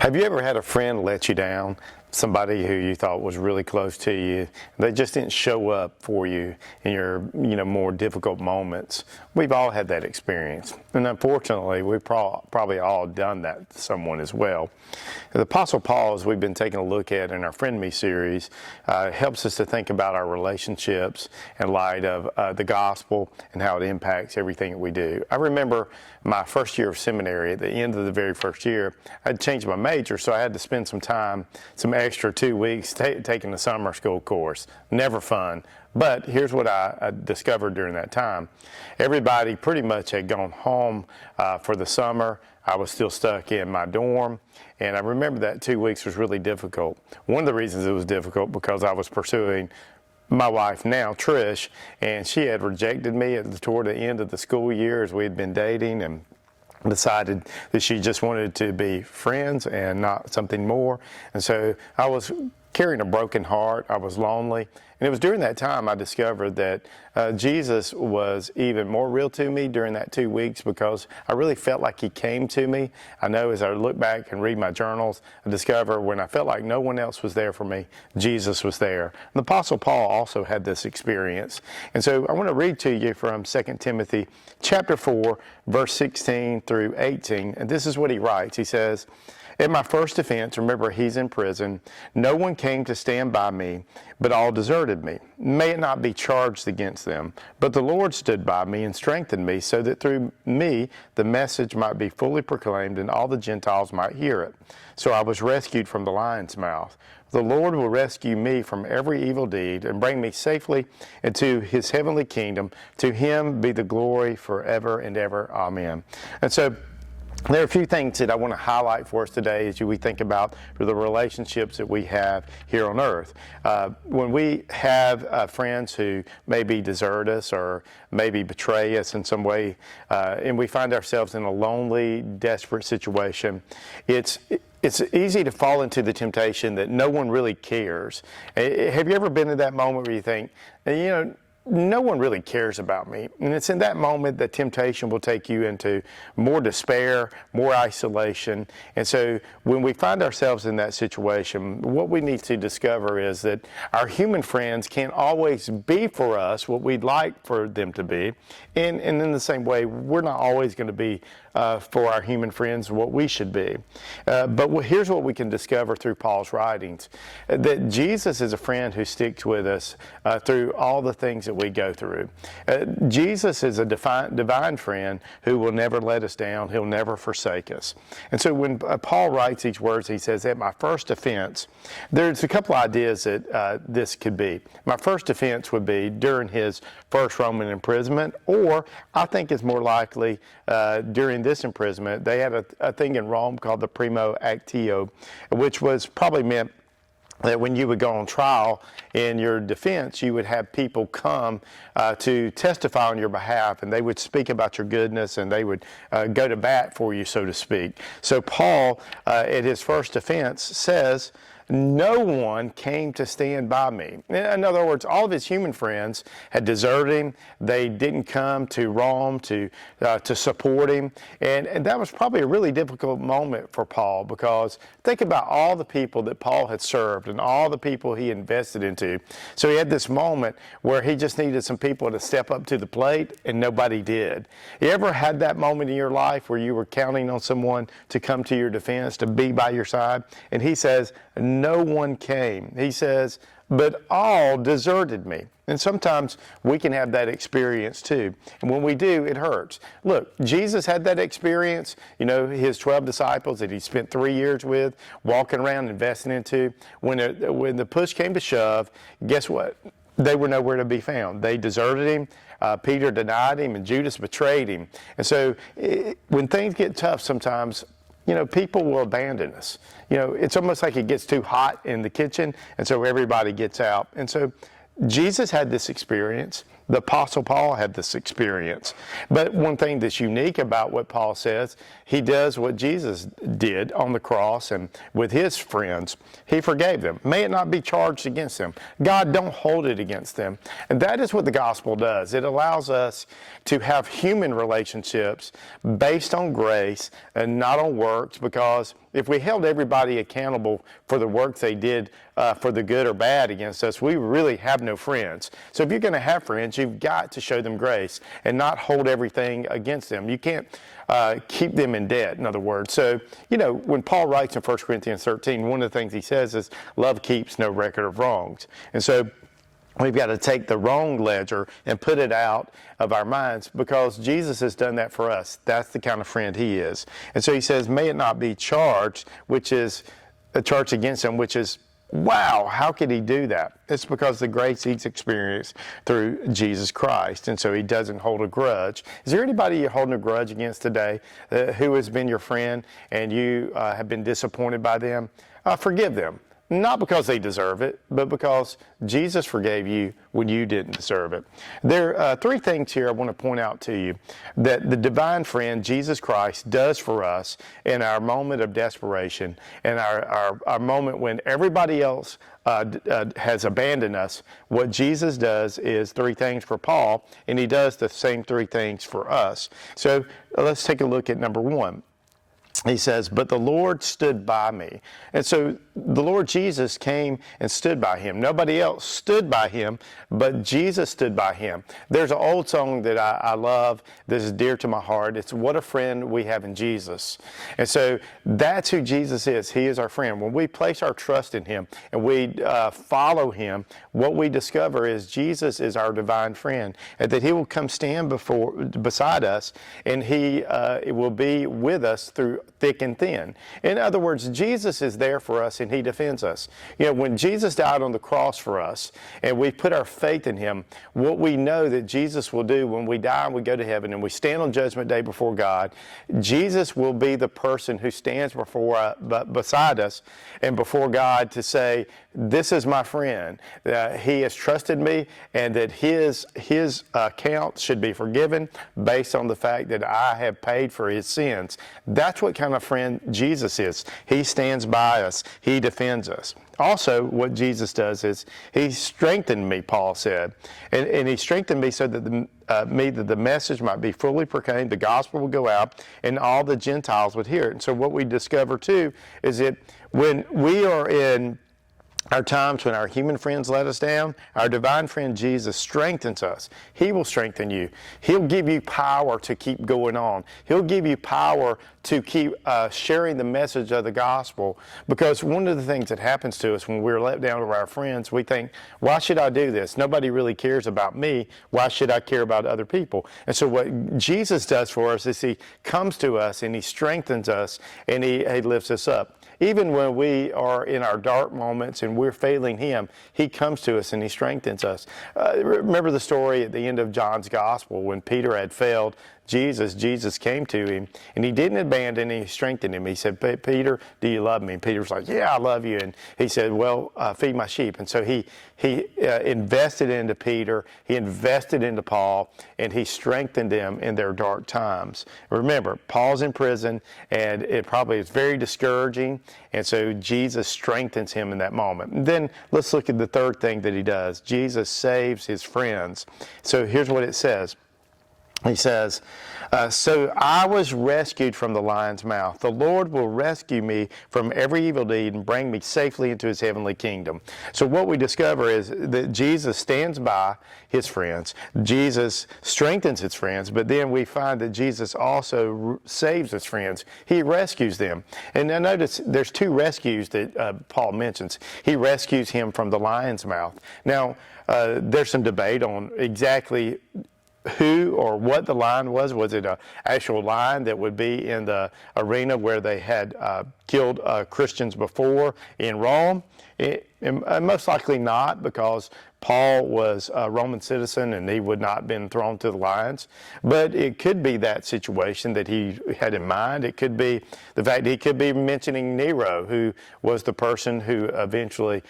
Have you ever had a friend let you down? Somebody who you thought was really close to you, they just didn't show up for you in your, more difficult moments. We've all had that experience, and unfortunately, we've probably all done that to someone as well. The Apostle Paul, as we've been taking a look at in our Friend Me series, helps us to think about our relationships in light of the gospel and how it impacts everything that we do. I remember my first year of seminary. At the end of the very first year, I'd changed my major, so I had to spend some extra 2 weeks taking a summer school course. Never fun. But here's what I discovered during that time. Everybody pretty much had gone home for the summer. I was still stuck in my dorm, and I remember that 2 weeks was really difficult. One of the reasons it was difficult because I was pursuing my wife now, Trish, and she had rejected me toward the end of the school year as we had been dating, and decided that she just wanted to be friends and not something more. And so I was carrying a broken heart. I was lonely. And it was during that time I discovered that Jesus was even more real to me during that 2 weeks, because I really felt like he came to me. I know as I look back and read my journals, I discover when I felt like no one else was there for me, Jesus was there. And the Apostle Paul also had this experience. And so I want to read to you from 2 Timothy chapter 4, verse 16 through 18. And this is what he writes. He says, "At my first offense," remember he's in prison, "no one came to stand by me, but all deserted me. May it not be charged against them. But the Lord stood by me and strengthened me, so that through me the message might be fully proclaimed and all the Gentiles might hear it. So I was rescued from the lion's mouth. The Lord will rescue me from every evil deed and bring me safely into his heavenly kingdom. To him be the glory forever and ever. Amen." And so there are a few things that I want to highlight for us today as we think about the relationships that we have here on earth. When we have friends who maybe desert us or maybe betray us in some way, and we find ourselves in a lonely, desperate situation, it's easy to fall into the temptation that no one really cares. Have you ever been in that moment where you think, no one really cares about me? And it's in that moment that temptation will take you into more despair, more isolation. And so when we find ourselves in that situation, what we need to discover is that our human friends can't always be for us what we'd like for them to be. And in the same way, we're not always going to be for our human friends what we should be. But here's what we can discover through Paul's writings, that Jesus is a friend who sticks with us through all the things that we go through. Jesus is a divine friend who will never let us down. He'll never forsake us. And so when Paul writes these words, he says, "At my first offense," there's a couple ideas that this could be. My first offense would be during his first Roman imprisonment, or I think it's more likely during this imprisonment. They had a thing in Rome called the Primo Actio, which was probably meant that when you would go on trial in your defense, you would have people come to testify on your behalf, and they would speak about your goodness, and they would go to bat for you, so to speak. So Paul, at his first offense, says, "No one came to stand by me." In other words, all of his human friends had deserted him. They didn't come to Rome to support him. And that was probably a really difficult moment for Paul, because think about all the people that Paul had served and all the people he invested into. So he had this moment where he just needed some people to step up to the plate, and nobody did. You ever had that moment in your life where you were counting on someone to come to your defense, to be by your side? And he says, no one came. He says, but all deserted me. And sometimes we can have that experience too. And when we do, it hurts. Look, Jesus had that experience. His 12 disciples that he spent 3 years with, walking around, investing into. When the push came to shove, guess what? They were nowhere to be found. They deserted him. Peter denied him, and Judas betrayed him. And so when things get tough sometimes, people will abandon us. It's almost like it gets too hot in the kitchen, and so everybody gets out. And so Jesus had this experience. The Apostle Paul had this experience. But one thing that's unique about what Paul says, he does what Jesus did on the cross and with his friends. He forgave them. May it not be charged against them. God, don't hold it against them. And that is what the gospel does. It allows us to have human relationships based on grace and not on works, because if we held everybody accountable for the work they did for the good or bad against us, we really have no friends. So if you're going to have friends, you've got to show them grace and not hold everything against them. You can't keep them in debt, in other words. So, when Paul writes in 1 Corinthians 13, one of the things he says is, love keeps no record of wrongs. And so we've got to take the wrong ledger and put it out of our minds, because Jesus has done that for us. That's the kind of friend he is. And so he says, may it not be charged, which is a charge against him, which is, wow, how could he do that? It's because the grace he's experienced through Jesus Christ. And so he doesn't hold a grudge. Is there anybody you're holding a grudge against today who has been your friend and you have been disappointed by them? Forgive them. Not because they deserve it, but because Jesus forgave you when you didn't deserve it. There are three things here I want to point out to you that the divine friend, Jesus Christ, does for us in our moment of desperation, and our moment when everybody else has abandoned us. What Jesus does is three things for Paul, and he does the same three things for us. So let's take a look at number one. He says, but the Lord stood by me. And so the Lord Jesus came and stood by him. Nobody else stood by him, but Jesus stood by him. There's an old song that I love that is dear to my heart. It's What a Friend We Have in Jesus. And so that's who Jesus is. He is our friend. When we place our trust in him and we follow him, what we discover is Jesus is our divine friend, and that he will come stand beside us, and he will be with us through thick and thin. In other words, Jesus is there for us and he defends us. When Jesus died on the cross for us and we put our faith in him, what we know that Jesus will do when we die and we go to heaven and we stand on Judgment Day before God, Jesus will be the person who stands beside us and before God to say, this is my friend. He has trusted me, and that his account should be forgiven based on the fact that I have paid for his sins. That's what kind of friend Jesus is. He stands by us. He defends us. Also, what Jesus does is he strengthened me, Paul said. And he strengthened me so that the message might be fully proclaimed, the gospel will go out, and all the Gentiles would hear it. And so what we discover too is that when we are in our times when our human friends let us down, our divine friend Jesus strengthens us. He will strengthen you. He'll give you power to keep going on. He'll give you power to keep sharing the message of the gospel, because one of the things that happens to us when we're let down by our friends, we think, why should I do this? Nobody really cares about me. Why should I care about other people? And so what Jesus does for us is he comes to us and he strengthens us and he lifts us up. Even when we are in our dark moments and we're failing him, he comes to us and he strengthens us. Remember the story at the end of John's gospel when Peter had failed Jesus came to him, and he didn't abandon him, he strengthened him. He said, Peter, do you love me? And Peter was like, yeah, I love you. And he said, well, feed my sheep. And so he invested into Peter, he invested into Paul, and he strengthened them in their dark times. Remember, Paul's in prison, and it probably is very discouraging, and so Jesus strengthens him in that moment. And then let's look at the third thing that he does. Jesus saves his friends. So here's what it says. He says, so I was rescued from the lion's mouth. The Lord will rescue me from every evil deed and bring me safely into his heavenly kingdom. So what we discover is that Jesus stands by his friends. Jesus strengthens his friends, but then we find that Jesus also saves his friends. He rescues them. And now notice there's two rescues that Paul mentions. He rescues him from the lion's mouth. Now, there's some debate on exactly who or what the lion was. Was it an actual lion that would be in the arena where they had killed Christians before in Rome? Most likely not, because Paul was a Roman citizen and he would not have been thrown to the lions. But it could be that situation that he had in mind. It could be the fact that he could be mentioning Nero, who was the person who eventually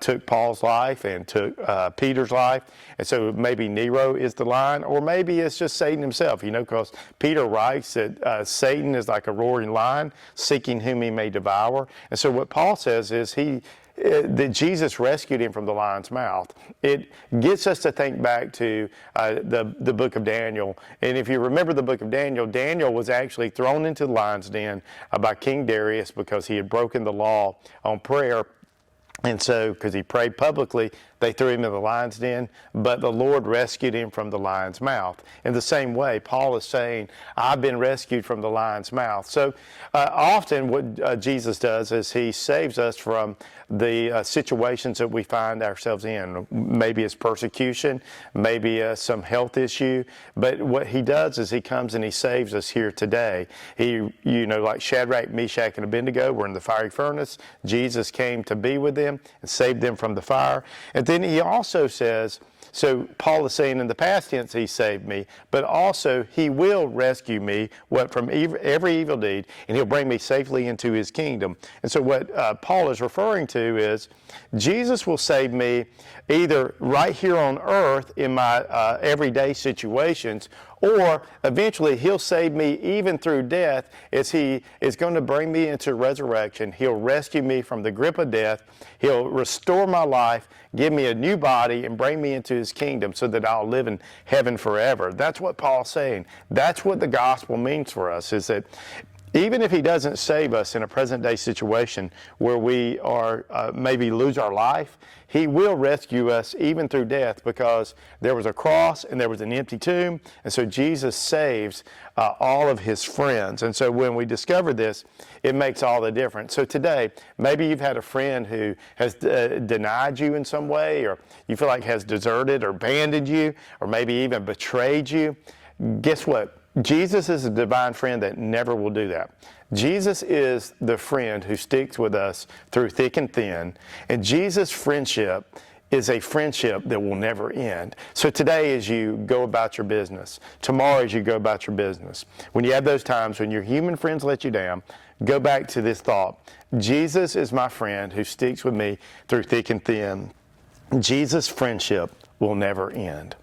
took Paul's life and took Peter's life. And so maybe Nero is the lion, or maybe it's just Satan himself, because Peter writes that Satan is like a roaring lion, seeking whom he may devour. And so what Paul says is that Jesus rescued him from the lion's mouth. It gets us to think back to the book of Daniel. And if you remember the book of Daniel, Daniel was actually thrown into the lion's den by King Darius because he had broken the law on prayer. And so, because he prayed publicly, they threw him in the lion's den, but the Lord rescued him from the lion's mouth. In the same way, Paul is saying, I've been rescued from the lion's mouth. So often what Jesus does is he saves us from the situations that we find ourselves in. Maybe it's persecution, maybe some health issue, but what he does is he comes and he saves us here today. He, like Shadrach, Meshach, and Abednego were in the fiery furnace. Jesus came to be with them and saved them from the fire. And then he also says, so Paul is saying in the past tense, he saved me, but also he will rescue me from every evil deed, and he'll bring me safely into his kingdom. And so what Paul is referring to is Jesus will save me either right here on earth in my everyday situations, or eventually he'll save me even through death as he is going to bring me into resurrection. He'll rescue me from the grip of death. He'll restore my life, give me a new body, and bring me into his kingdom so that I'll live in heaven forever. That's what Paul's saying. That's what the gospel means for us, is that even if he doesn't save us in a present day situation where we are maybe lose our life, he will rescue us even through death, because there was a cross and there was an empty tomb, and so Jesus saves all of his friends. And so when we discover this, it makes all the difference. So today, maybe you've had a friend who has denied you in some way, or you feel like has deserted or abandoned you, or maybe even betrayed you. Guess what? Jesus is a divine friend that never will do that. Jesus is the friend who sticks with us through thick and thin, and Jesus' friendship is a friendship that will never end. So today, as you go about your business, tomorrow as you go about your business, when you have those times when your human friends let you down, go back to this thought. Jesus is my friend who sticks with me through thick and thin. Jesus' friendship will never end.